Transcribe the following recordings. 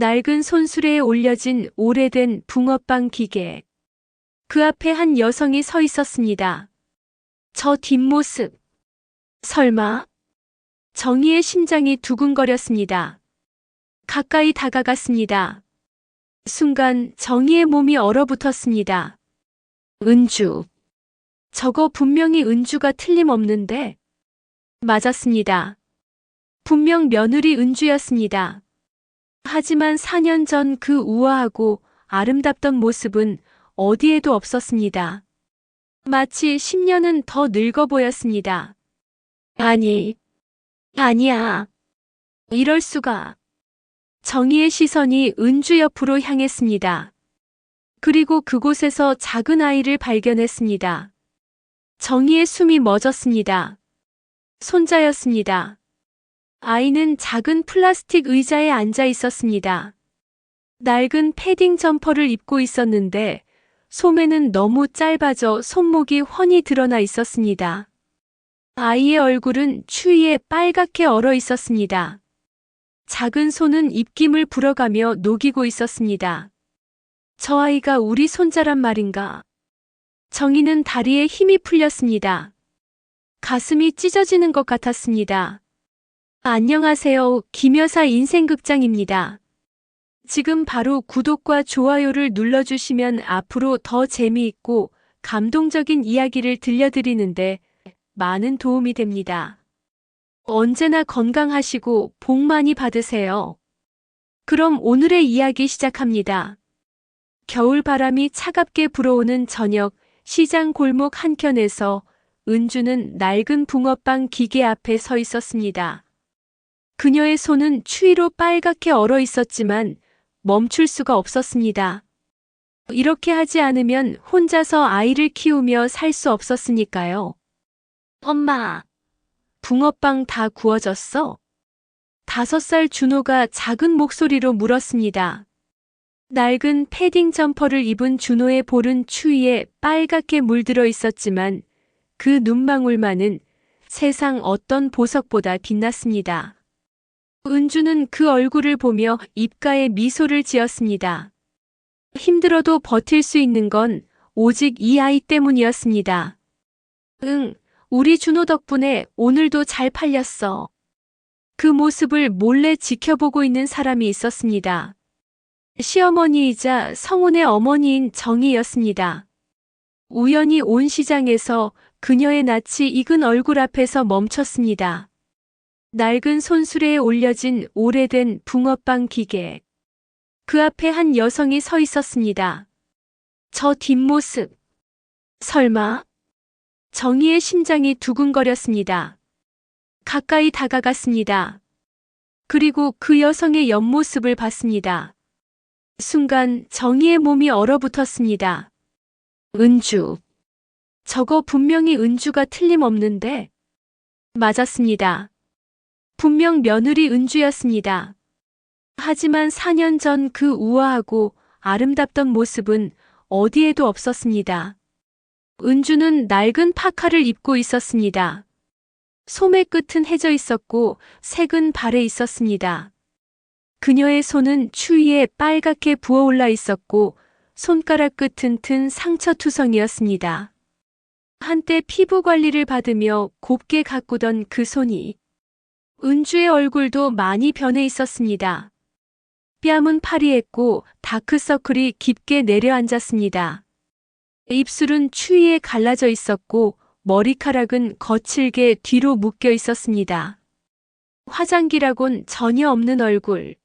낡은 손수레에 올려진 오래된 붕어빵 기계. 그 앞에 한 여성이 서 있었습니다. 저 뒷모습. 설마? 정희의 심장이 두근거렸습니다. 가까이 다가갔습니다. 순간 정희의 몸이 얼어붙었습니다. 은주. 저거 분명히 은주가 틀림없는데? 맞았습니다. 분명 며느리 은주였습니다. 하지만 4년 전 그 우아하고 아름답던 모습은 어디에도 없었습니다. 마치 10년은 더 늙어 보였습니다. 아니야. 이럴 수가. 정희의 시선이 은주 옆으로 향했습니다. 그리고 그곳에서 작은 아이를 발견했습니다. 정희의 숨이 멎었습니다. 손자였습니다. 아이는 작은 플라스틱 의자에 앉아 있었습니다. 낡은 패딩 점퍼를 입고 있었는데 소매는 너무 짧아져 손목이 훤히 드러나 있었습니다. 아이의 얼굴은 추위에 빨갛게 얼어 있었습니다. 작은 손은 입김을 불어가며 녹이고 있었습니다. 저 아이가 우리 손자란 말인가? 정희는 다리에 힘이 풀렸습니다. 가슴이 찢어지는 것 같았습니다. 안녕하세요. 김여사 인생극장입니다. 지금 바로 구독과 좋아요를 눌러주시면 앞으로 더 재미있고 감동적인 이야기를 들려드리는데 많은 도움이 됩니다. 언제나 건강하시고 복 많이 받으세요. 그럼 오늘의 이야기 시작합니다. 겨울 바람이 차갑게 불어오는 저녁, 시장 골목 한켠에서 은주는 낡은 붕어빵 기계 앞에 서 있었습니다. 그녀의 손은 추위로 빨갛게 얼어 있었지만 멈출 수가 없었습니다. 이렇게 하지 않으면 혼자서 아이를 키우며 살 수 없었으니까요. 엄마, 붕어빵 다 구워졌어? 5살 준호가 작은 목소리로 물었습니다. 낡은 패딩 점퍼를 입은 준호의 볼은 추위에 빨갛게 물들어 있었지만 그 눈망울만은 세상 어떤 보석보다 빛났습니다. 은주는 그 얼굴을 보며 입가에 미소를 지었습니다. 힘들어도 버틸 수 있는 건 오직 이 아이 때문이었습니다. 응, 우리 준호 덕분에 오늘도 잘 팔렸어. 그 모습을 몰래 지켜보고 있는 사람이 있었습니다. 시어머니이자 성훈의 어머니인 정희였습니다. 우연히 온 시장에서 그녀의 낯이 익은 얼굴 앞에서 멈췄습니다. 낡은 손수레에 올려진 오래된 붕어빵 기계. 그 앞에 한 여성이 서 있었습니다. 저 뒷모습. 설마? 정희의 심장이 두근거렸습니다. 가까이 다가갔습니다. 그리고 그 여성의 옆모습을 봤습니다. 순간 정희의 몸이 얼어붙었습니다. 은주. 저거 분명히 은주가 틀림없는데? 맞았습니다. 분명 며느리 은주였습니다. 하지만 4년 전 그 우아하고 아름답던 모습은 어디에도 없었습니다. 은주는 낡은 파카를 입고 있었습니다. 소매 끝은 해져 있었고 색은 발에 있었습니다. 그녀의 손은 추위에 빨갛게 부어올라 있었고 손가락 끝은 튼 상처투성이었습니다. 한때 피부 관리를 받으며 곱게 가꾸던 그 손이. 은주의 얼굴도 많이 변해 있었습니다. 뺨은 파리했고 다크서클이 깊게 내려앉았습니다. 입술은 추위에 갈라져 있었고 머리카락은 거칠게 뒤로 묶여 있었습니다. 화장기라곤 전혀 없는 얼굴.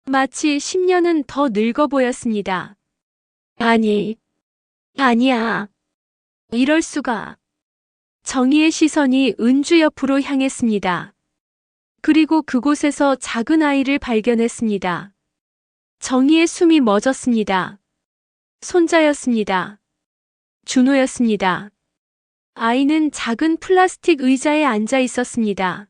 마치 10년은 더 늙어 보였습니다. 아니야. 이럴 수가. 정희의 시선이 은주 옆으로 향했습니다. 그리고 그곳에서 작은 아이를 발견했습니다. 정희의 숨이 멎었습니다. 손자였습니다. 준호였습니다. 아이는 작은 플라스틱 의자에 앉아 있었습니다.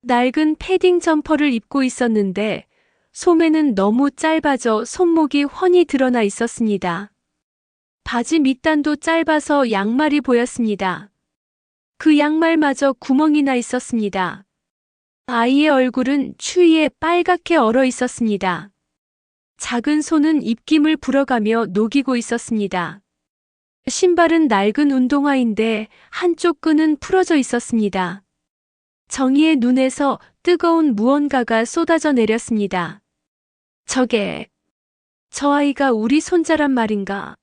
낡은 패딩 점퍼를 입고 있었는데 소매는 너무 짧아져 손목이 훤히 드러나 있었습니다. 바지 밑단도 짧아서 양말이 보였습니다. 그 양말마저 구멍이 나 있었습니다. 아이의 얼굴은 추위에 빨갛게 얼어 있었습니다. 작은 손은 입김을 불어가며 녹이고 있었습니다. 신발은 낡은 운동화인데 한쪽 끈은 풀어져 있었습니다. 정희의 눈에서 뜨거운 무언가가 쏟아져 내렸습니다. 저게, 저 아이가 우리 손자란 말인가?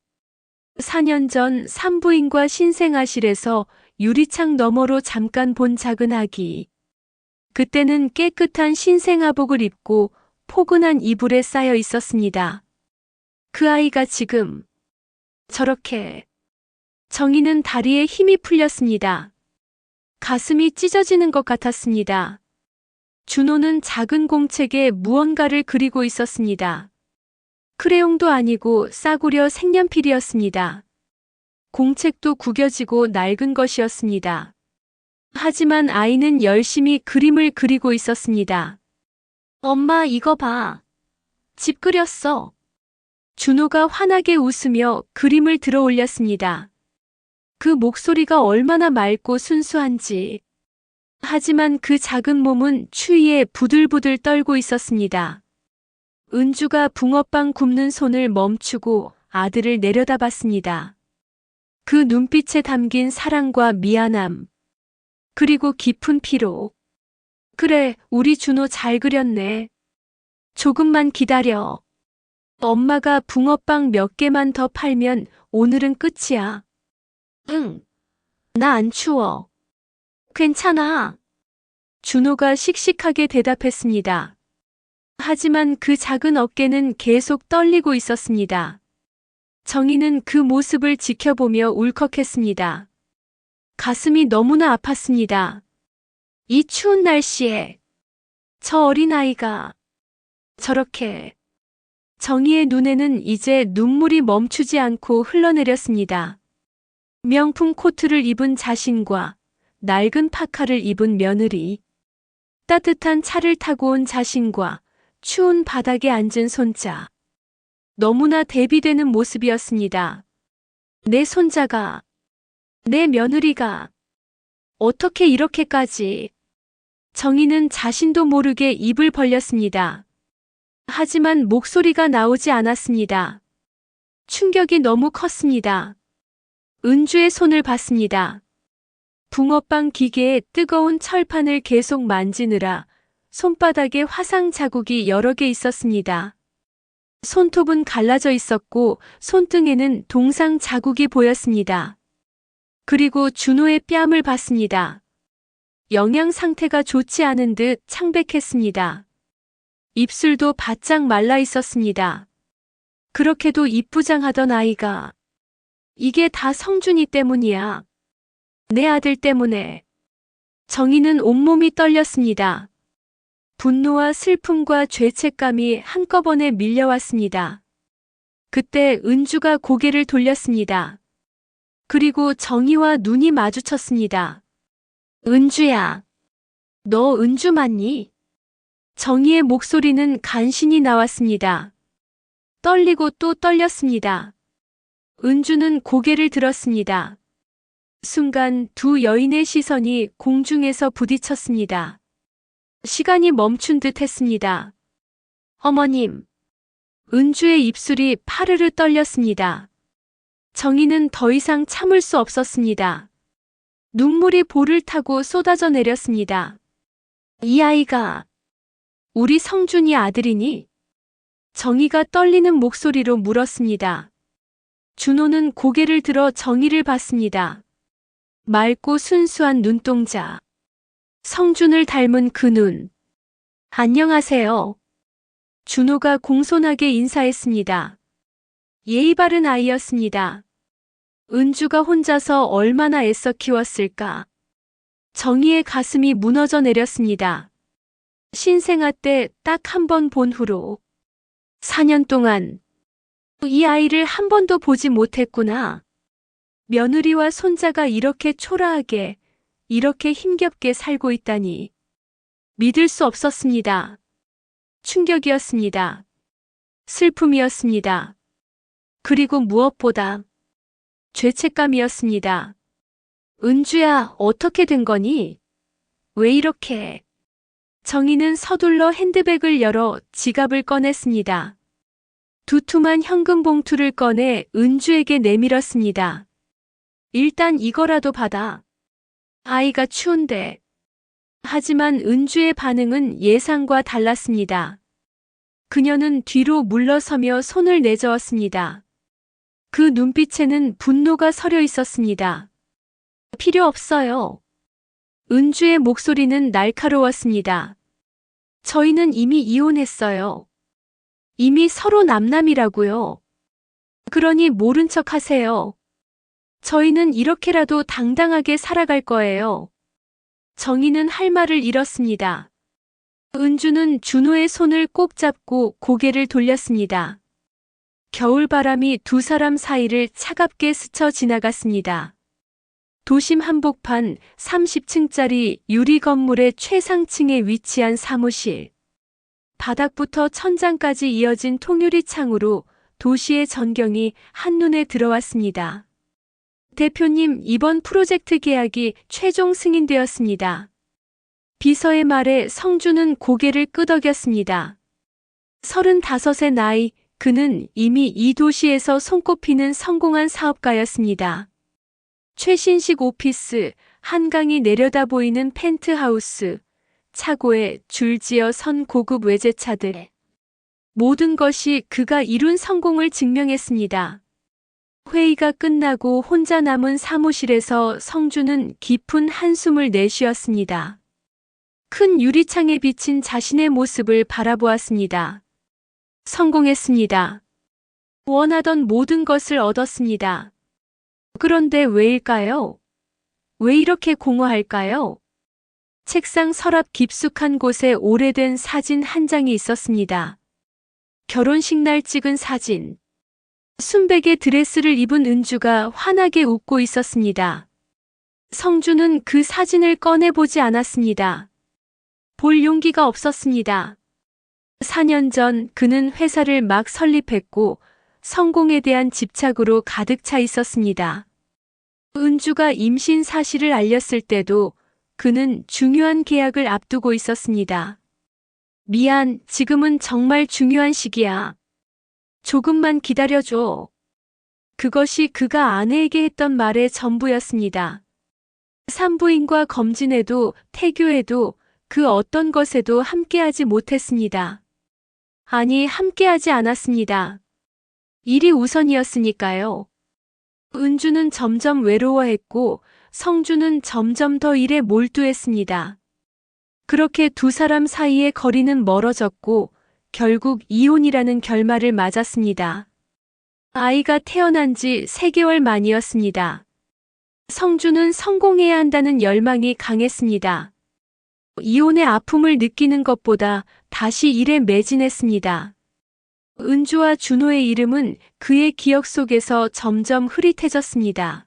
4년 전 산부인과 신생아실에서 유리창 너머로 잠깐 본 작은 아기. 그때는 깨끗한 신생아복을 입고 포근한 이불에 쌓여 있었습니다. 그 아이가 지금 저렇게. 정희는 다리에 힘이 풀렸습니다. 가슴이 찢어지는 것 같았습니다. 준호는 작은 공책에 무언가를 그리고 있었습니다. 크레용도 아니고 싸구려 색연필이었습니다. 공책도 구겨지고 낡은 것이었습니다. 하지만 아이는 열심히 그림을 그리고 있었습니다. 엄마, 이거 봐. 집 그렸어. 준호가 환하게 웃으며 그림을 들어 올렸습니다. 그 목소리가 얼마나 맑고 순수한지. 하지만 그 작은 몸은 추위에 부들부들 떨고 있었습니다. 은주가 붕어빵 굽는 손을 멈추고 아들을 내려다봤습니다. 그 눈빛에 담긴 사랑과 미안함, 그리고 깊은 피로. 그래, 우리 준호 잘 그렸네. 조금만 기다려. 엄마가 붕어빵 몇 개만 더 팔면 오늘은 끝이야. 응, 나 안 추워. 괜찮아. 준호가 씩씩하게 대답했습니다. 하지만 그 작은 어깨는 계속 떨리고 있었습니다. 정희는 그 모습을 지켜보며 울컥했습니다. 가슴이 너무나 아팠습니다. 이 추운 날씨에 저 어린아이가 저렇게. 정희의 눈에는 이제 눈물이 멈추지 않고 흘러내렸습니다. 명품 코트를 입은 자신과 낡은 파카를 입은 며느리, 따뜻한 차를 타고 온 자신과 추운 바닥에 앉은 손자. 너무나 대비되는 모습이었습니다. 내 손자가, 내 며느리가 어떻게 이렇게까지. 정희는 자신도 모르게 입을 벌렸습니다. 하지만 목소리가 나오지 않았습니다. 충격이 너무 컸습니다. 은주의 손을 봤습니다. 붕어빵 기계의 뜨거운 철판을 계속 만지느라 손바닥에 화상 자국이 여러 개 있었습니다. 손톱은 갈라져 있었고 손등에는 동상 자국이 보였습니다. 그리고 준호의 뺨을 봤습니다. 영양 상태가 좋지 않은 듯 창백했습니다. 입술도 바짝 말라 있었습니다. 그렇게도 이쁘장하던 아이가. 이게 다 성준이 때문이야. 내 아들 때문에. 정희는 온몸이 떨렸습니다. 분노와 슬픔과 죄책감이 한꺼번에 밀려왔습니다. 그때 은주가 고개를 돌렸습니다. 그리고 정희와 눈이 마주쳤습니다. 은주야, 너 은주 맞니? 정희의 목소리는 간신히 나왔습니다. 떨리고 또 떨렸습니다. 은주는 고개를 들었습니다. 순간 두 여인의 시선이 공중에서 부딪혔습니다. 시간이 멈춘 듯 했습니다. 어머님. 은주의 입술이 파르르 떨렸습니다. 정희는 더 이상 참을 수 없었습니다. 눈물이 볼을 타고 쏟아져 내렸습니다. 이 아이가 우리 성준이 아들이니? 정희가 떨리는 목소리로 물었습니다. 준호는 고개를 들어 정희를 봤습니다. 맑고 순수한 눈동자. 성준을 닮은 그 눈. 안녕하세요. 준호가 공손하게 인사했습니다. 예의 바른 아이였습니다. 은주가 혼자서 얼마나 애써 키웠을까. 정희의 가슴이 무너져 내렸습니다. 신생아 때 딱 한 번 본 후로 4년 동안 이 아이를 한 번도 보지 못했구나. 며느리와 손자가 이렇게 초라하게, 이렇게 힘겹게 살고 있다니. 믿을 수 없었습니다. 충격이었습니다. 슬픔이었습니다. 그리고 무엇보다 죄책감이었습니다. 은주야, 어떻게 된 거니? 왜 이렇게? 정희는 서둘러 핸드백을 열어 지갑을 꺼냈습니다. 두툼한 현금 봉투를 꺼내 은주에게 내밀었습니다. 일단 이거라도 받아. 아이가 추운데. 하지만 은주의 반응은 예상과 달랐습니다. 그녀는 뒤로 물러서며 손을 내저었습니다. 그 눈빛에는 분노가 서려 있었습니다. 필요 없어요. 은주의 목소리는 날카로웠습니다. 저희는 이미 이혼했어요. 이미 서로 남남이라고요. 그러니 모른 척 하세요. 저희는 이렇게라도 당당하게 살아갈 거예요. 정희는 할 말을 잃었습니다. 은주는 준호의 손을 꼭 잡고 고개를 돌렸습니다. 겨울바람이 두 사람 사이를 차갑게 스쳐 지나갔습니다. 도심 한복판 30층짜리 유리 건물의 최상층에 위치한 사무실. 바닥부터 천장까지 이어진 통유리 창으로 도시의 전경이 한눈에 들어왔습니다. 대표님, 이번 프로젝트 계약이 최종 승인되었습니다. 비서의 말에 성주는 고개를 끄덕였습니다. 35의 나이, 그는 이미 이 도시에서 손꼽히는 성공한 사업가였습니다. 최신식 오피스, 한강이 내려다 보이는 펜트하우스, 차고에 줄지어 선 고급 외제차들. 모든 것이 그가 이룬 성공을 증명했습니다. 회의가 끝나고 혼자 남은 사무실에서 성주는 깊은 한숨을 내쉬었습니다. 큰 유리창에 비친 자신의 모습을 바라보았습니다. 성공했습니다. 원하던 모든 것을 얻었습니다. 그런데 왜일까요? 왜 이렇게 공허할까요? 책상 서랍 깊숙한 곳에 오래된 사진 한 장이 있었습니다. 결혼식 날 찍은 사진. 순백의 드레스를 입은 은주가 환하게 웃고 있었습니다. 성주는 그 사진을 꺼내보지 않았습니다. 볼 용기가 없었습니다. 4년 전 그는 회사를 막 설립했고 성공에 대한 집착으로 가득 차 있었습니다. 은주가 임신 사실을 알렸을 때도 그는 중요한 계약을 앞두고 있었습니다. 미안, 지금은 정말 중요한 시기야. 조금만 기다려줘. 그것이 그가 아내에게 했던 말의 전부였습니다. 산부인과 검진에도 태교에도 그 어떤 것에도 함께하지 못했습니다. 아니, 함께하지 않았습니다. 일이 우선이었으니까요. 은주는 점점 외로워했고 성주는 점점 더 일에 몰두했습니다. 그렇게 두 사람 사이의 거리는 멀어졌고 결국 이혼이라는 결말을 맞았습니다. 아이가 태어난 지 3개월 만이었습니다. 성주는 성공해야 한다는 열망이 강했습니다. 이혼의 아픔을 느끼는 것보다 다시 일에 매진했습니다. 은주와 준호의 이름은 그의 기억 속에서 점점 흐릿해졌습니다.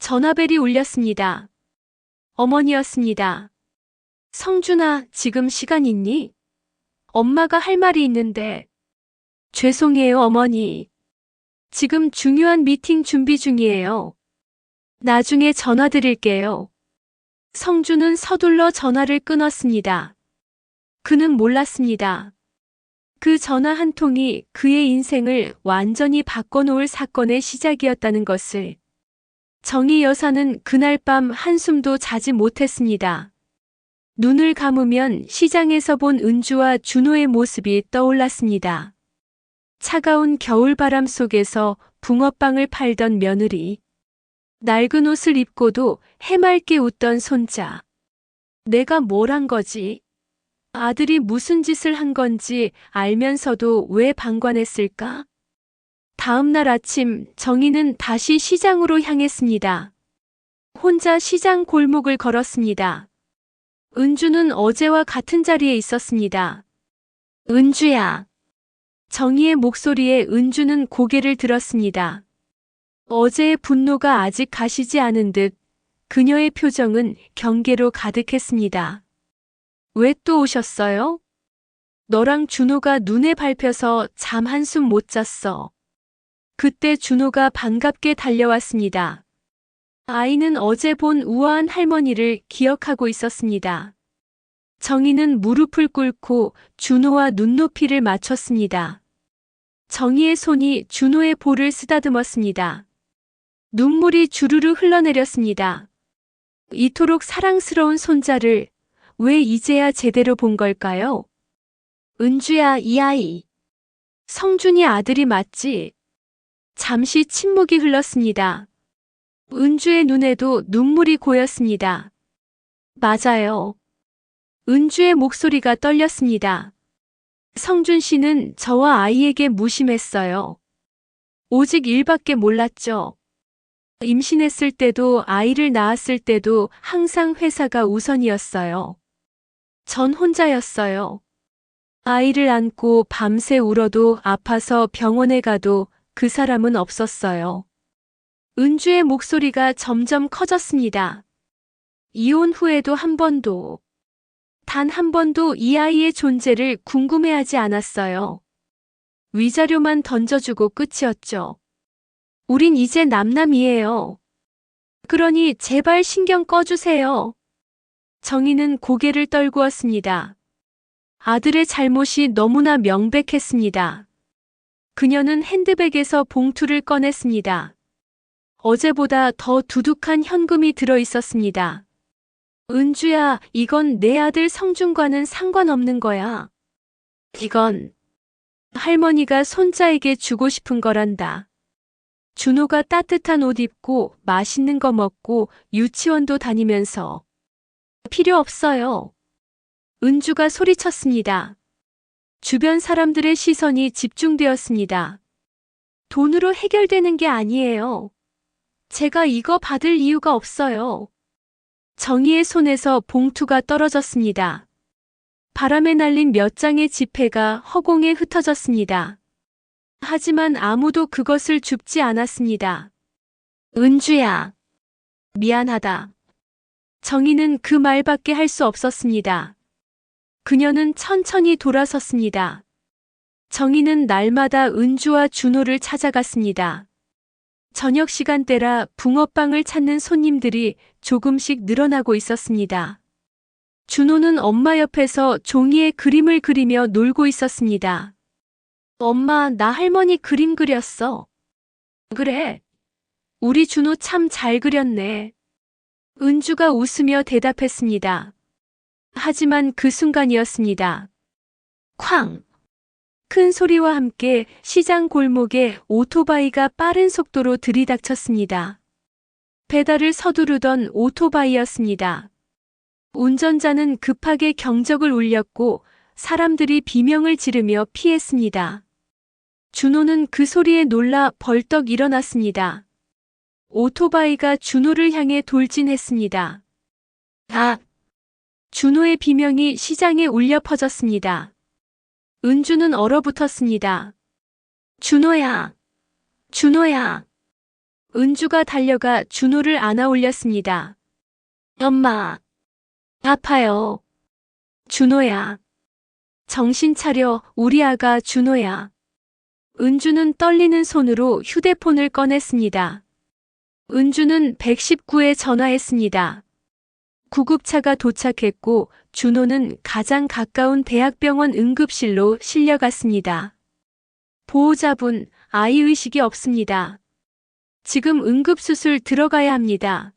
전화벨이 울렸습니다. 어머니였습니다. 성준아, 지금 시간 있니? 엄마가 할 말이 있는데. 죄송해요, 어머니. 지금 중요한 미팅 준비 중이에요. 나중에 전화 드릴게요. 성주는 서둘러 전화를 끊었습니다. 그는 몰랐습니다. 그 전화 한 통이 그의 인생을 완전히 바꿔놓을 사건의 시작이었다는 것을. 정희 여사는 그날 밤 한숨도 자지 못했습니다. 눈을 감으면 시장에서 본 은주와 준호의 모습이 떠올랐습니다. 차가운 겨울바람 속에서 붕어빵을 팔던 며느리. 낡은 옷을 입고도 해맑게 웃던 손자. 내가 뭘 한 거지? 아들이 무슨 짓을 한 건지 알면서도 왜 방관했을까? 다음 날 아침 정희는 다시 시장으로 향했습니다. 혼자 시장 골목을 걸었습니다. 은주는 어제와 같은 자리에 있었습니다. 은주야. 정희의 목소리에 은주는 고개를 들었습니다. 어제의 분노가 아직 가시지 않은 듯 그녀의 표정은 경계로 가득했습니다. 왜 또 오셨어요? 너랑 준호가 눈에 밟혀서 잠 한숨 못 잤어. 그때 준호가 반갑게 달려왔습니다. 아이는 어제 본 우아한 할머니를 기억하고 있었습니다. 정희는 무릎을 꿇고 준호와 눈높이를 맞췄습니다. 정희의 손이 준호의 볼을 쓰다듬었습니다. 눈물이 주르르 흘러내렸습니다. 이토록 사랑스러운 손자를 왜 이제야 제대로 본 걸까요? 은주야, 이 아이. 성준이 아들이 맞지? 잠시 침묵이 흘렀습니다. 은주의 눈에도 눈물이 고였습니다. 맞아요. 은주의 목소리가 떨렸습니다. 성준 씨는 저와 아이에게 무심했어요. 오직 일밖에 몰랐죠. 임신했을 때도 아이를 낳았을 때도 항상 회사가 우선이었어요. 전 혼자였어요. 아이를 안고 밤새 울어도 아파서 병원에 가도 그 사람은 없었어요. 은주의 목소리가 점점 커졌습니다. 이혼 후에도 단 한 번도 이 아이의 존재를 궁금해하지 않았어요. 위자료만 던져주고 끝이었죠. 우린 이제 남남이에요. 그러니 제발 신경 꺼주세요. 정희는 고개를 떨구었습니다. 아들의 잘못이 너무나 명백했습니다. 그녀는 핸드백에서 봉투를 꺼냈습니다. 어제보다 더 두둑한 현금이 들어 있었습니다. 은주야, 이건 내 아들 성준과는 상관없는 거야. 이건 할머니가 손자에게 주고 싶은 거란다. 준호가 따뜻한 옷 입고 맛있는 거 먹고 유치원도 다니면서. 필요 없어요. 은주가 소리쳤습니다. 주변 사람들의 시선이 집중되었습니다. 돈으로 해결되는 게 아니에요. 제가 이거 받을 이유가 없어요. 정희의 손에서 봉투가 떨어졌습니다. 바람에 날린 몇 장의 지폐가 허공에 흩어졌습니다. 하지만 아무도 그것을 줍지 않았습니다. 은주야, 미안하다. 정희는 그 말밖에 할 수 없었습니다. 그녀는 천천히 돌아섰습니다. 정희는 날마다 은주와 준호를 찾아갔습니다. 저녁 시간대라 붕어빵을 찾는 손님들이 조금씩 늘어나고 있었습니다. 준호는 엄마 옆에서 종이에 그림을 그리며 놀고 있었습니다. 엄마, 나 할머니 그림 그렸어. 그래. 우리 준호 참 잘 그렸네. 은주가 웃으며 대답했습니다. 하지만 그 순간이었습니다. 쾅! 큰 소리와 함께 시장 골목에 오토바이가 빠른 속도로 들이닥쳤습니다. 배달을 서두르던 오토바이였습니다. 운전자는 급하게 경적을 울렸고 사람들이 비명을 지르며 피했습니다. 준호는 그 소리에 놀라 벌떡 일어났습니다. 오토바이가 준호를 향해 돌진했습니다. 아! 준호의 비명이 시장에 울려 퍼졌습니다. 은주는 얼어붙었습니다. 준호야! 준호야! 은주가 달려가 준호를 안아 올렸습니다. 엄마! 아파요. 준호야! 정신 차려, 우리 아가 준호야. 은주는 떨리는 손으로 휴대폰을 꺼냈습니다. 은주는 119에 전화했습니다. 구급차가 도착했고 준호는 가장 가까운 대학병원 응급실로 실려갔습니다. 보호자분, 아이 의식이 없습니다. 지금 응급수술 들어가야 합니다.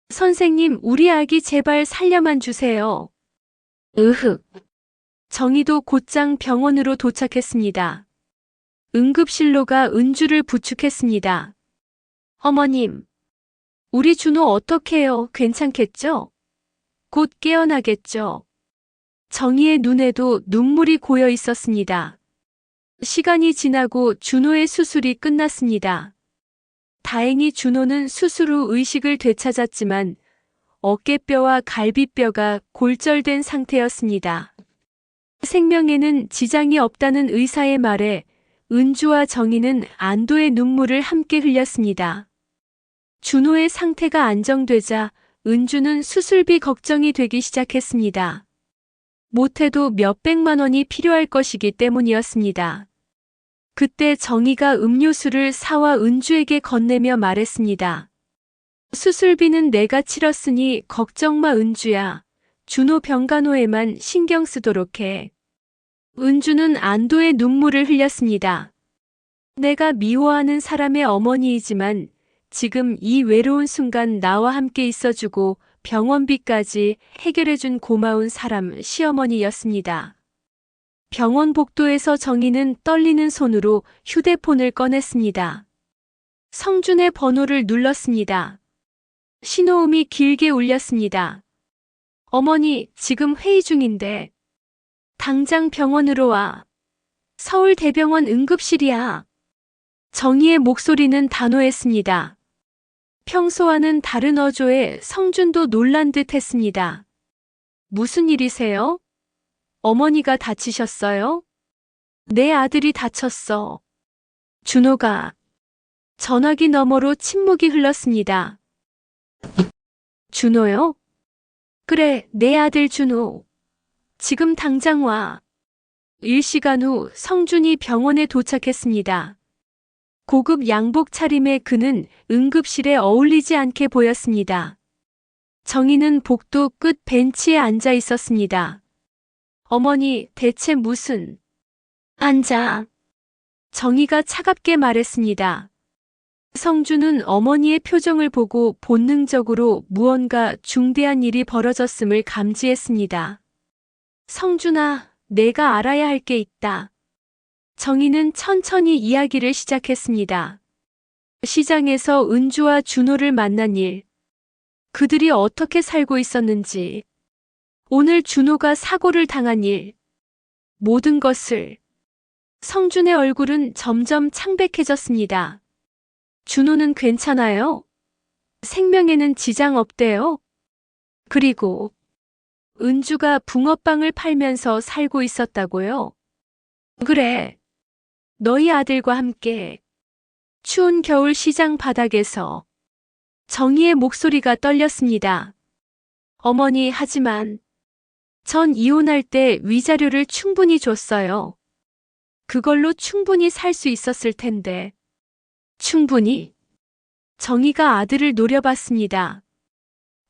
선생님, 우리 아기 제발 살려만 주세요. 으흑. 정희도 곧장 병원으로 도착했습니다. 응급실로가 은주를 부축했습니다. 어머님, 우리 준호 어떡해요? 괜찮겠죠? 곧 깨어나겠죠? 정희의 눈에도 눈물이 고여 있었습니다. 시간이 지나고 준호의 수술이 끝났습니다. 다행히 준호는 수술 후 의식을 되찾았지만 어깨뼈와 갈비뼈가 골절된 상태였습니다. 생명에는 지장이 없다는 의사의 말에 은주와 정희는 안도의 눈물을 함께 흘렸습니다. 준호의 상태가 안정되자 은주는 수술비 걱정이 되기 시작했습니다. 못해도 몇백만 원이 필요할 것이기 때문이었습니다. 그때 정희가 음료수를 사와 은주에게 건네며 말했습니다. 수술비는 내가 치렀으니 걱정 마 은주야. 준호 병간호에만 신경 쓰도록 해. 은주는 안도의 눈물을 흘렸습니다. 내가 미워하는 사람의 어머니이지만 지금 이 외로운 순간 나와 함께 있어주고 병원비까지 해결해준 고마운 사람 시어머니였습니다. 병원 복도에서 정희는 떨리는 손으로 휴대폰을 꺼냈습니다. 성준의 번호를 눌렀습니다. 신호음이 길게 울렸습니다. 어머니, 지금 회의 중인데. 당장 병원으로 와. 서울대병원 응급실이야. 정희의 목소리는 단호했습니다. 평소와는 다른 어조에 성준도 놀란 듯 했습니다. 무슨 일이세요? 어머니가 다치셨어요? 내 아들이 다쳤어. 준호가. 전화기 너머로 침묵이 흘렀습니다. 준호요? 그래, 내 아들 준호. 지금 당장 와. 1시간 후 성준이 병원에 도착했습니다. 고급 양복 차림의 그는 응급실에 어울리지 않게 보였습니다. 정희는 복도 끝 벤치에 앉아 있었습니다. 어머니, 대체 무슨... 앉아. 정희가 차갑게 말했습니다. 성준은 어머니의 표정을 보고 본능적으로 무언가 중대한 일이 벌어졌음을 감지했습니다. 성준아, 내가 알아야 할 게 있다. 정희는 천천히 이야기를 시작했습니다. 시장에서 은주와 준호를 만난 일, 그들이 어떻게 살고 있었는지, 오늘 준호가 사고를 당한 일, 모든 것을. 성준의 얼굴은 점점 창백해졌습니다. 준호는 괜찮아요? 생명에는 지장 없대요? 그리고 은주가 붕어빵을 팔면서 살고 있었다고요? 그래. 너희 아들과 함께 추운 겨울 시장 바닥에서. 정희의 목소리가 떨렸습니다. 어머니, 하지만 전 이혼할 때 위자료를 충분히 줬어요. 그걸로 충분히 살 수 있었을 텐데. 충분히? 정희가 아들을 노려봤습니다.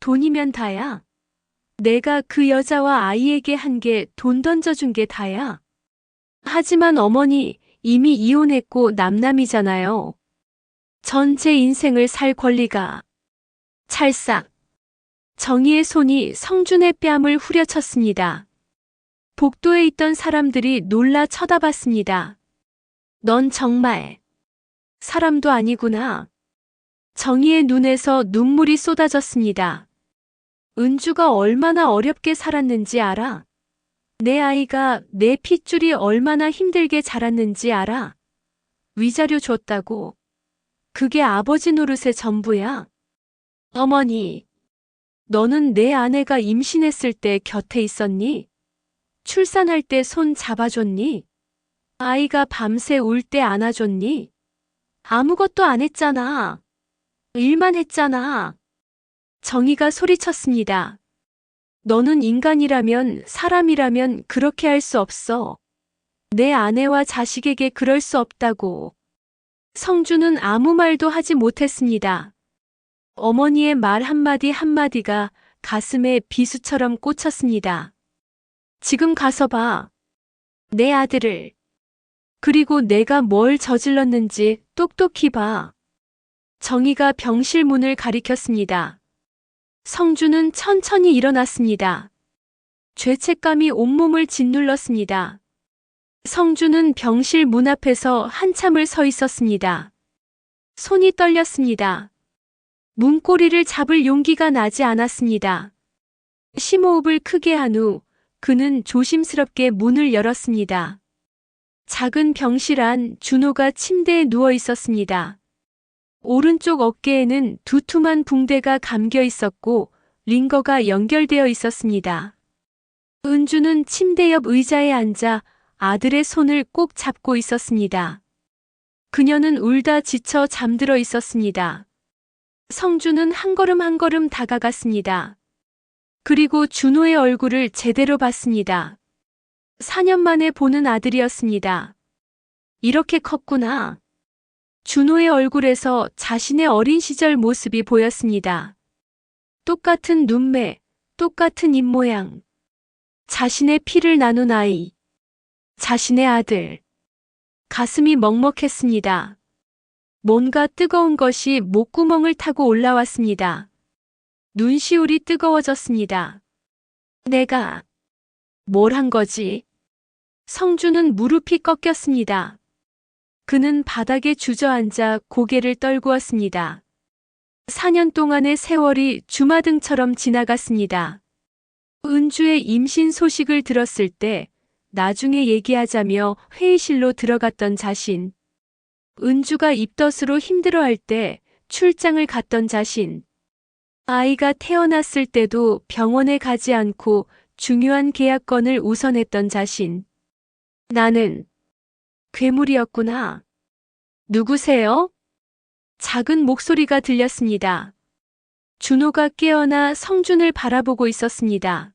돈이면 다야. 내가 그 여자와 아이에게 한 게 돈 던져준 게 다야. 하지만 어머니, 이미 이혼했고 남남이잖아요. 전 제 인생을 살 권리가. 찰싹. 정희의 손이 성준의 뺨을 후려쳤습니다. 복도에 있던 사람들이 놀라 쳐다봤습니다. 넌 정말 사람도 아니구나. 정희의 눈에서 눈물이 쏟아졌습니다. 은주가 얼마나 어렵게 살았는지 알아? 내 아이가 내 핏줄이 얼마나 힘들게 자랐는지 알아? 위자료 줬다고. 그게 아버지 노릇의 전부야. 어머니, 너는 내 아내가 임신했을 때 곁에 있었니? 출산할 때 손 잡아줬니? 아이가 밤새 울 때 안아줬니? 아무것도 안 했잖아. 일만 했잖아. 정희가 소리쳤습니다. 너는 인간이라면, 사람이라면 그렇게 할 수 없어. 내 아내와 자식에게 그럴 수 없다고. 성준은 아무 말도 하지 못했습니다. 어머니의 말 한마디 한마디가 가슴에 비수처럼 꽂혔습니다. 지금 가서 봐. 내 아들을. 그리고 내가 뭘 저질렀는지 똑똑히 봐. 정희가 병실 문을 가리켰습니다. 성준은 천천히 일어났습니다. 죄책감이 온몸을 짓눌렀습니다. 성준은 병실 문 앞에서 한참을 서 있었습니다. 손이 떨렸습니다. 문고리를 잡을 용기가 나지 않았습니다. 심호흡을 크게 한 후 그는 조심스럽게 문을 열었습니다. 작은 병실 안 준호가 침대에 누워 있었습니다. 오른쪽 어깨에는 두툼한 붕대가 감겨 있었고 링거가 연결되어 있었습니다. 은주는 침대 옆 의자에 앉아 아들의 손을 꼭 잡고 있었습니다. 그녀는 울다 지쳐 잠들어 있었습니다. 성준은 한 걸음 한 걸음 다가갔습니다. 그리고 준호의 얼굴을 제대로 봤습니다. 4년 만에 보는 아들이었습니다. 이렇게 컸구나. 준호의 얼굴에서 자신의 어린 시절 모습이 보였습니다. 똑같은 눈매, 똑같은 입모양. 자신의 피를 나눈 아이. 자신의 아들. 가슴이 먹먹했습니다. 뭔가 뜨거운 것이 목구멍을 타고 올라왔습니다. 눈시울이 뜨거워졌습니다. 내가 뭘 한 거지? 성주는 무릎이 꺾였습니다. 그는 바닥에 주저앉아 고개를 떨구었습니다. 4년 동안의 세월이 주마등처럼 지나갔습니다. 은주의 임신 소식을 들었을 때 나중에 얘기하자며 회의실로 들어갔던 자신. 은주가 입덧으로 힘들어할 때 출장을 갔던 자신. 아이가 태어났을 때도 병원에 가지 않고 중요한 계약건을 우선했던 자신. 나는 괴물이었구나. 누구세요? 작은 목소리가 들렸습니다. 준호가 깨어나 성준을 바라보고 있었습니다.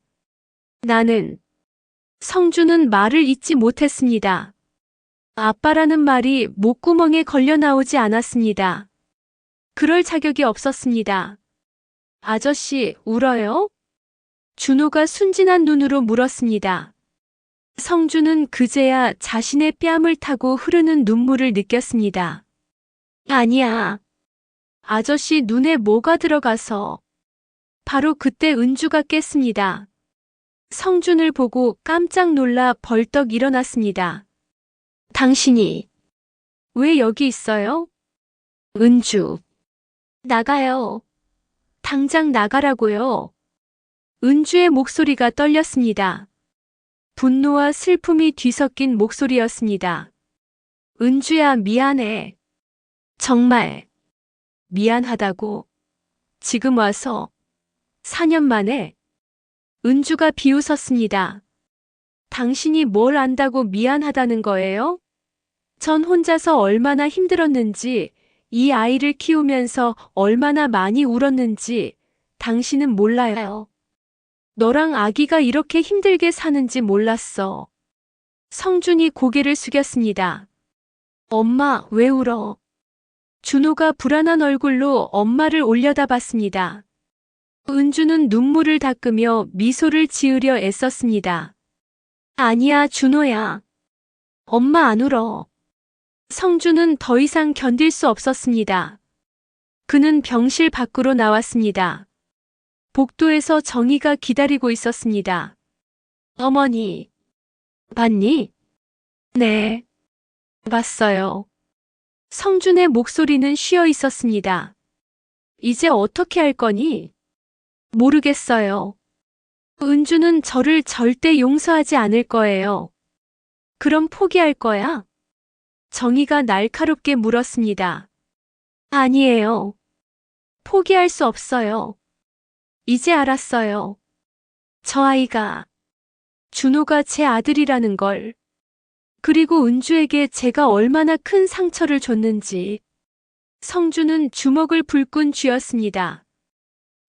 나는. 성준은 말을 잇지 못했습니다. 아빠라는 말이 목구멍에 걸려 나오지 않았습니다. 그럴 자격이 없었습니다. 아저씨, 울어요? 준호가 순진한 눈으로 물었습니다. 성준은 그제야 자신의 뺨을 타고 흐르는 눈물을 느꼈습니다. 아니야. 아저씨 눈에 뭐가 들어가서. 바로 그때 은주가 깼습니다. 성준을 보고 깜짝 놀라 벌떡 일어났습니다. 당신이 왜 여기 있어요? 은주. 나가요. 당장 나가라고요. 은주의 목소리가 떨렸습니다. 분노와 슬픔이 뒤섞인 목소리였습니다. 은주야, 미안해. 정말 미안하다고. 지금 와서 4년 만에. 은주가 비웃었습니다. 당신이 뭘 안다고 미안하다는 거예요? 전 혼자서 얼마나 힘들었는지, 이 아이를 키우면서 얼마나 많이 울었는지 당신은 몰라요. 너랑 아기가 이렇게 힘들게 사는지 몰랐어. 성준이 고개를 숙였습니다. 엄마, 왜 울어? 준호가 불안한 얼굴로 엄마를 올려다봤습니다. 은주는 눈물을 닦으며 미소를 지으려 애썼습니다. 아니야, 준호야. 엄마 안 울어. 성준은 더 이상 견딜 수 없었습니다. 그는 병실 밖으로 나왔습니다. 복도에서 정희가 기다리고 있었습니다. 어머니, 봤니? 네, 봤어요. 성준의 목소리는 쉬어 있었습니다. 이제 어떻게 할 거니? 모르겠어요. 은주는 저를 절대 용서하지 않을 거예요. 그럼 포기할 거야? 정희가 날카롭게 물었습니다. 아니에요. 포기할 수 없어요. 이제 알았어요. 저 아이가 준호가 제 아들이라는 걸. 그리고 은주에게 제가 얼마나 큰 상처를 줬는지. 성주는 주먹을 불끈 쥐었습니다.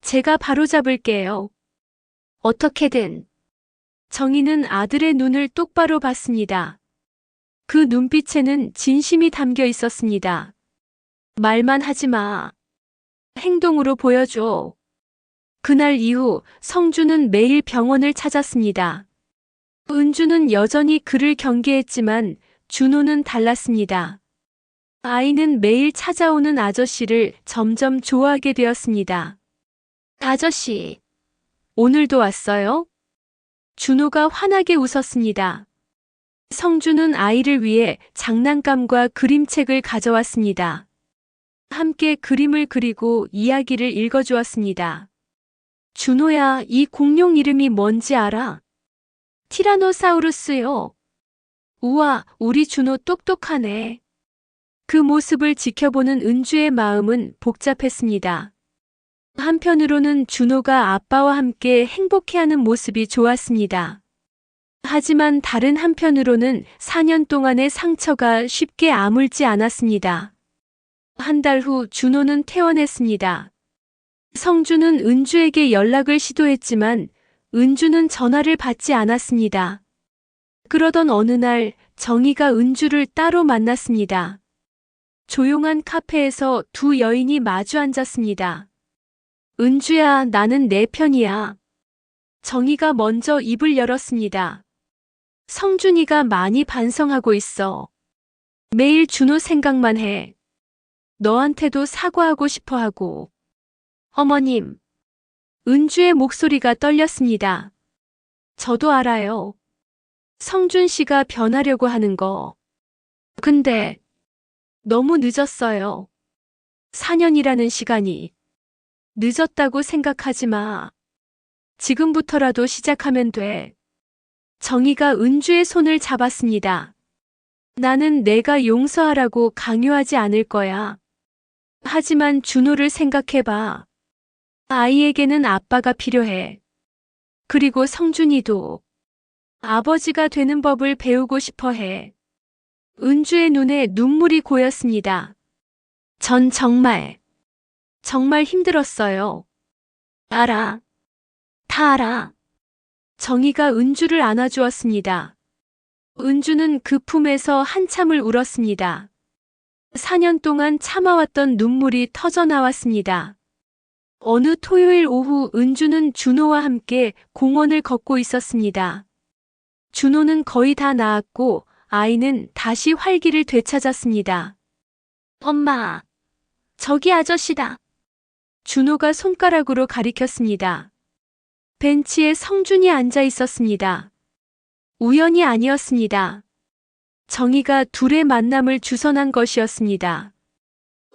제가 바로잡을게요. 어떻게든. 정희는 아들의 눈을 똑바로 봤습니다. 그 눈빛에는 진심이 담겨 있었습니다. 말만 하지 마. 행동으로 보여줘. 그날 이후 성주는 매일 병원을 찾았습니다. 은주는 여전히 그를 경계했지만 준호는 달랐습니다. 아이는 매일 찾아오는 아저씨를 점점 좋아하게 되었습니다. 아저씨, 오늘도 왔어요? 준호가 환하게 웃었습니다. 성주는 아이를 위해 장난감과 그림책을 가져왔습니다. 함께 그림을 그리고 이야기를 읽어주었습니다. 준호야, 이 공룡 이름이 뭔지 알아? 티라노사우루스요. 우와, 우리 준호 똑똑하네. 그 모습을 지켜보는 은주의 마음은 복잡했습니다. 한편으로는 준호가 아빠와 함께 행복해하는 모습이 좋았습니다. 하지만 다른 한편으로는 4년 동안의 상처가 쉽게 아물지 않았습니다. 한 달 후 준호는 퇴원했습니다. 성주는 은주에게 연락을 시도했지만 은주는 전화를 받지 않았습니다. 그러던 어느 날 정희가 은주를 따로 만났습니다. 조용한 카페에서 두 여인이 마주 앉았습니다. 은주야, 나는 내 편이야. 정희가 먼저 입을 열었습니다. 성준이가 많이 반성하고 있어. 매일 준호 생각만 해. 너한테도 사과하고 싶어 하고. 어머님. 은주의 목소리가 떨렸습니다. 저도 알아요. 성준 씨가 변하려고 하는 거. 근데 너무 늦었어요. 4년이라는 시간이. 늦었다고 생각하지 마. 지금부터라도 시작하면 돼. 정희가 은주의 손을 잡았습니다. 나는 내가 용서하라고 강요하지 않을 거야. 하지만 준호를 생각해봐. 아이에게는 아빠가 필요해. 그리고 성준이도 아버지가 되는 법을 배우고 싶어 해. 은주의 눈에 눈물이 고였습니다. 전 정말 힘들었어요. 알아. 다 알아. 정희가 은주를 안아주었습니다. 은주는 그 품에서 한참을 울었습니다. 4년 동안 참아왔던 눈물이 터져 나왔습니다. 어느 토요일 오후 은주는 준호와 함께 공원을 걷고 있었습니다. 준호는 거의 다 나았고 아이는 다시 활기를 되찾았습니다. 엄마, 저기 아저씨다. 준호가 손가락으로 가리켰습니다. 벤치에 성준이 앉아 있었습니다. 우연이 아니었습니다. 정희가 둘의 만남을 주선한 것이었습니다.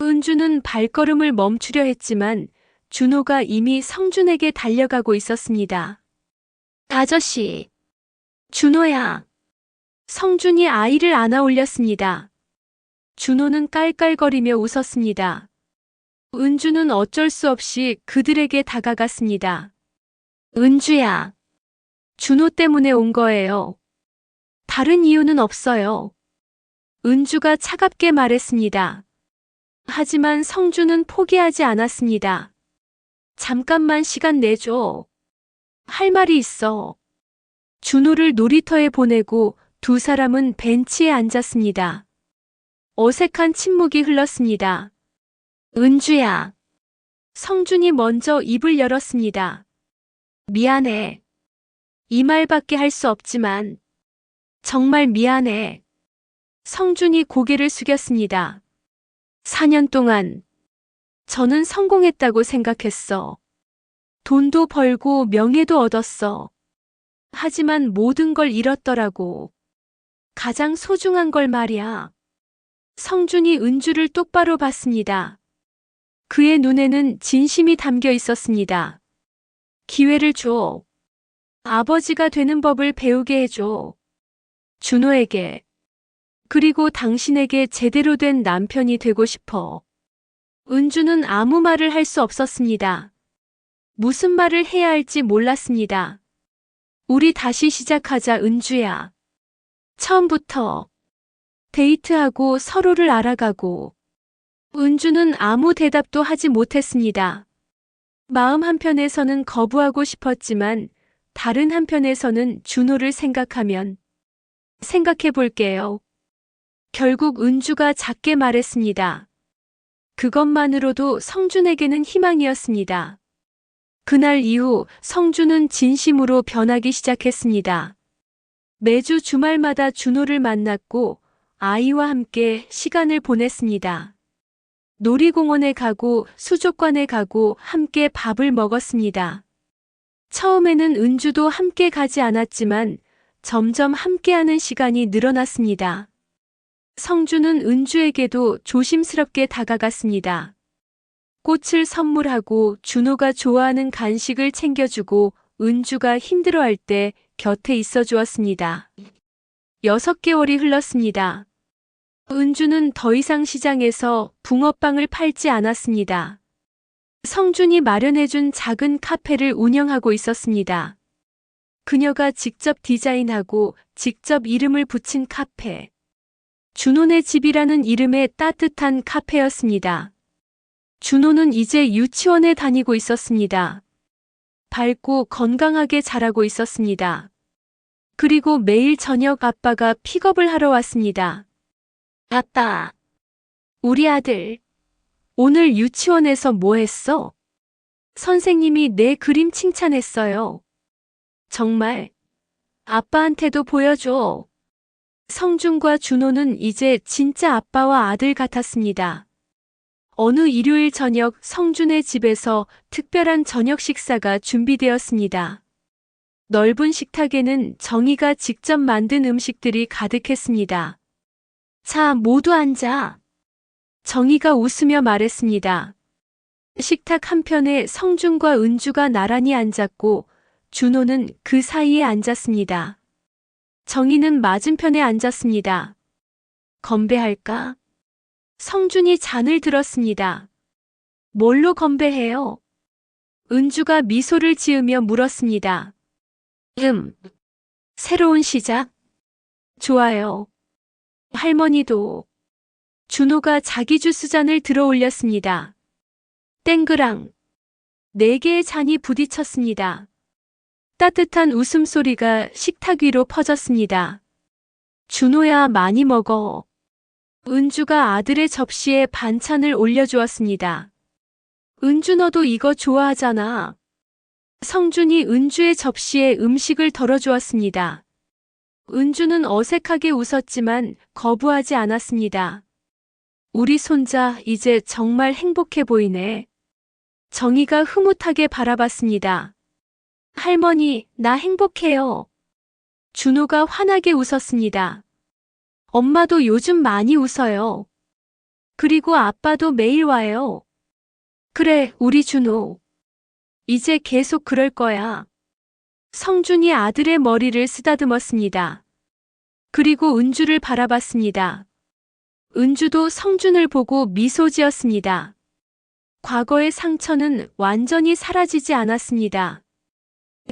은주는 발걸음을 멈추려 했지만 준호가 이미 성준에게 달려가고 있었습니다. 아저씨, 준호야. 성준이 아이를 안아 올렸습니다. 준호는 깔깔거리며 웃었습니다. 은주는 어쩔 수 없이 그들에게 다가갔습니다. 은주야. 준호 때문에 온 거예요. 다른 이유는 없어요. 은주가 차갑게 말했습니다. 하지만 성준은 포기하지 않았습니다. 잠깐만 시간 내줘. 할 말이 있어. 준호를 놀이터에 보내고 두 사람은 벤치에 앉았습니다. 어색한 침묵이 흘렀습니다. 은주야. 성준이 먼저 입을 열었습니다. 미안해. 이 말밖에 할 수 없지만 정말 미안해. 성준이 고개를 숙였습니다. 4년 동안 저는 성공했다고 생각했어. 돈도 벌고 명예도 얻었어. 하지만 모든 걸 잃었더라고. 가장 소중한 걸 말이야. 성준이 은주를 똑바로 봤습니다. 그의 눈에는 진심이 담겨 있었습니다. 기회를 줘. 아버지가 되는 법을 배우게 해줘. 준호에게. 그리고 당신에게 제대로 된 남편이 되고 싶어. 은주는 아무 말을 할 수 없었습니다. 무슨 말을 해야 할지 몰랐습니다. 우리 다시 시작하자, 은주야. 처음부터 데이트하고 서로를 알아가고. 은주는 아무 대답도 하지 못했습니다. 마음 한편에서는 거부하고 싶었지만 다른 한편에서는 준호를 생각하면 생각해 볼게요. 결국 은주가 작게 말했습니다. 그것만으로도 성준에게는 희망이었습니다. 그날 이후 성준은 진심으로 변하기 시작했습니다. 매주 주말마다 준호를 만났고 아이와 함께 시간을 보냈습니다. 놀이공원에 가고 수족관에 가고 함께 밥을 먹었습니다. 처음에는 은주도 함께 가지 않았지만 점점 함께하는 시간이 늘어났습니다. 성준은 은주에게도 조심스럽게 다가갔습니다. 꽃을 선물하고 준호가 좋아하는 간식을 챙겨주고 은주가 힘들어할 때 곁에 있어 주었습니다. 6개월이 흘렀습니다. 은주는 더 이상 시장에서 붕어빵을 팔지 않았습니다. 성준이 마련해준 작은 카페를 운영하고 있었습니다. 그녀가 직접 디자인하고 직접 이름을 붙인 카페. 준호네 집이라는 이름의 따뜻한 카페였습니다. 준호는 이제 유치원에 다니고 있었습니다. 밝고 건강하게 자라고 있었습니다. 그리고 매일 저녁 아빠가 픽업을 하러 왔습니다. 아빠, 우리 아들, 오늘 유치원에서 뭐 했어? 선생님이 내 그림 칭찬했어요. 정말? 아빠한테도 보여줘. 성준과 준호는 이제 진짜 아빠와 아들 같았습니다. 어느 일요일 저녁 성준의 집에서 특별한 저녁 식사가 준비되었습니다. 넓은 식탁에는 정희가 직접 만든 음식들이 가득했습니다. 자, 모두 앉아. 정희가 웃으며 말했습니다. 식탁 한편에 성준과 은주가 나란히 앉았고 준호는 그 사이에 앉았습니다. 정희는 맞은편에 앉았습니다. 건배할까? 성준이 잔을 들었습니다. 뭘로 건배해요? 은주가 미소를 지으며 물었습니다. 새로운 시작? 좋아요. 할머니도. 준호가 자기 주스잔을 들어 올렸습니다. 땡그랑. 4개의 잔이 부딪혔습니다. 따뜻한 웃음소리가 식탁 위로 퍼졌습니다. 준호야, 많이 먹어. 은주가 아들의 접시에 반찬을 올려주었습니다. 은주, 너도 이거 좋아하잖아. 성준이 은주의 접시에 음식을 덜어주었습니다. 은주는 어색하게 웃었지만 거부하지 않았습니다. 우리 손자 이제 정말 행복해 보이네. 정희가 흐뭇하게 바라봤습니다. 할머니, 나 행복해요. 준호가 환하게 웃었습니다. 엄마도 요즘 많이 웃어요. 그리고 아빠도 매일 와요. 그래, 우리 준호. 이제 계속 그럴 거야. 성준이 아들의 머리를 쓰다듬었습니다. 그리고 은주를 바라봤습니다. 은주도 성준을 보고 미소 지었습니다. 과거의 상처는 완전히 사라지지 않았습니다.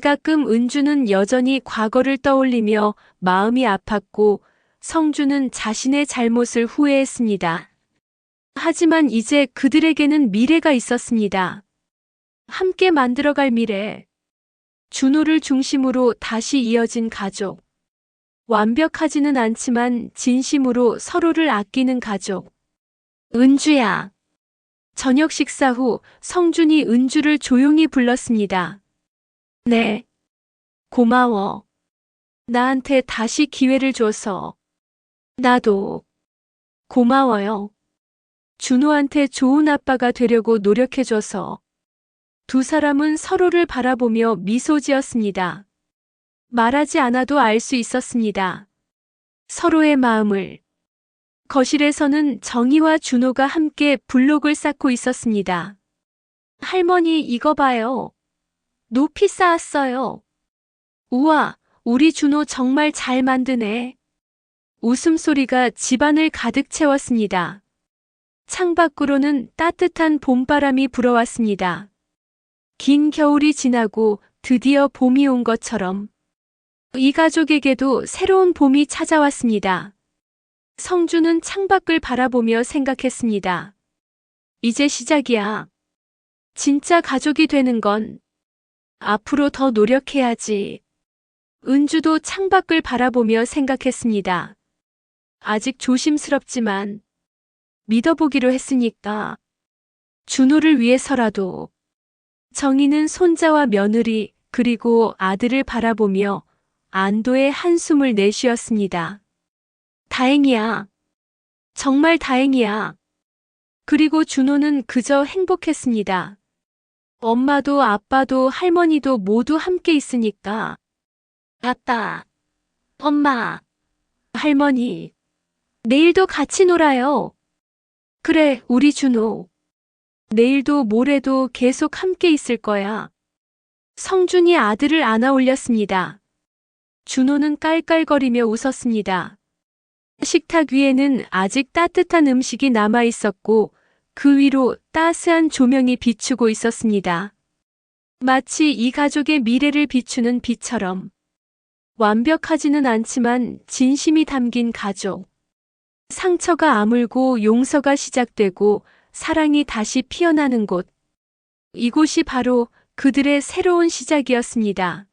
가끔 은주는 여전히 과거를 떠올리며 마음이 아팠고 성준은 자신의 잘못을 후회했습니다. 하지만 이제 그들에게는 미래가 있었습니다. 함께 만들어갈 미래. 준호를 중심으로 다시 이어진 가족. 완벽하지는 않지만 진심으로 서로를 아끼는 가족. 은주야. 저녁 식사 후 성준이 은주를 조용히 불렀습니다. 네. 고마워. 나한테 다시 기회를 줘서. 나도. 고마워요. 준호한테 좋은 아빠가 되려고 노력해줘서. 두 사람은 서로를 바라보며 미소 지었습니다. 말하지 않아도 알 수 있었습니다. 서로의 마음을. 거실에서는 정희와 준호가 함께 블록을 쌓고 있었습니다. 할머니, 이거 봐요. 높이 쌓았어요. 우와, 우리 준호 정말 잘 만드네. 웃음소리가 집안을 가득 채웠습니다. 창밖으로는 따뜻한 봄바람이 불어왔습니다. 긴 겨울이 지나고 드디어 봄이 온 것처럼 이 가족에게도 새로운 봄이 찾아왔습니다. 성준은 창밖을 바라보며 생각했습니다. 이제 시작이야. 진짜 가족이 되는 건 앞으로 더 노력해야지. 은주도 창밖을 바라보며 생각했습니다. 아직 조심스럽지만 믿어보기로 했으니까. 준호를 위해서라도. 정희는 손자와 며느리 그리고 아들을 바라보며 안도의 한숨을 내쉬었습니다. 다행이야. 정말 다행이야. 그리고 준호는 그저 행복했습니다. 엄마도 아빠도 할머니도 모두 함께 있으니까. 아빠, 엄마, 할머니, 내일도 같이 놀아요. 그래, 우리 준호. 내일도 모레도 계속 함께 있을 거야. 성준이 아들을 안아 올렸습니다. 준호는 깔깔거리며 웃었습니다. 식탁 위에는 아직 따뜻한 음식이 남아 있었고 그 위로 따스한 조명이 비추고 있었습니다. 마치 이 가족의 미래를 비추는 빛처럼. 완벽하지는 않지만 진심이 담긴 가족. 상처가 아물고 용서가 시작되고 사랑이 다시 피어나는 곳. 이곳이 바로 그들의 새로운 시작이었습니다.